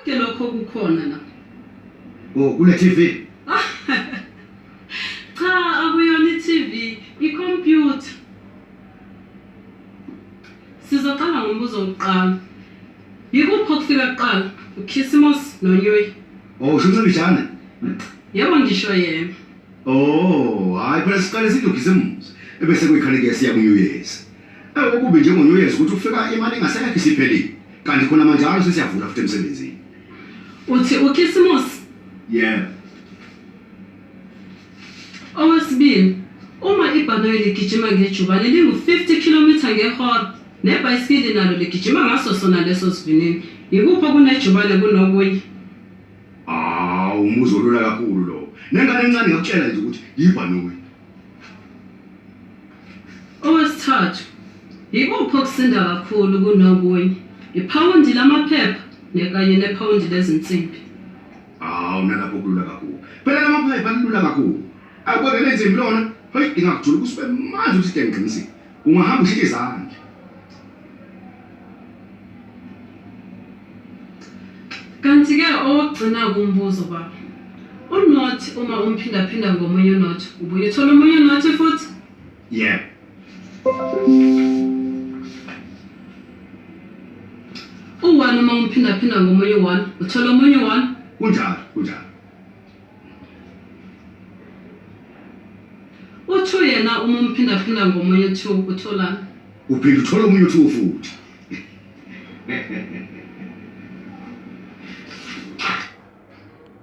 Konke lokho kukhona la. Oh, kule TV. Cha, akuyona i-TV, i-computer. Sizoqala ngombuzo wokuqala. Yikuphi okufika kuqala? uKhisimusi noNyoyi. Oh, shumncibijane. Yebo ngisho yena. Oh, hayi phela siqale sidokhisimusi. Ebese kuyikhanike siya kuNyuyezi. Okube njengoNyuyezi ukuthi ufika imali engasekho isiphelile. Kanti khona manje alo sesiyavula futhi emsebenzini. Uthi uKhisimusi? Yeah. Okwesibili, uma ibhanoyi ligijima ngejubane lingu-50 km ngehora, nebhayisikili nalo ligijima ngaso sona leso sivinini, yikuphi okunejubane kunokunye? Umbuzo olula kakhulu lo. Nengane encane ngakutshela nje ukuthi yibhanoyi. Okwesithathu, yikuphi okusinda kakhulu kunokunye? Iphawundi lamaphepha kanye nephawundi lezinsimbi. Nalapho kulula kakhulu. Phela lamaphepha alula kakhulu. Kodwa lenzimbi lona, hayi ingakujula kusube manje ukuthi ngiqinisile. Ungahamba ushike izandla. Kanti-ke owokugcina kumbuzo baba. Unothi uma umphindaphinda ngomunye unothi, ubuye uthola omunye unothi futhi? Yeah. U1 uma umphindaphinda ngomunye u1, uthola omunye u1? Kunjalo. U2 yena uma umphindaphinda ngomunye u2, utholani? Uphinde uthola omunye u2 futhi.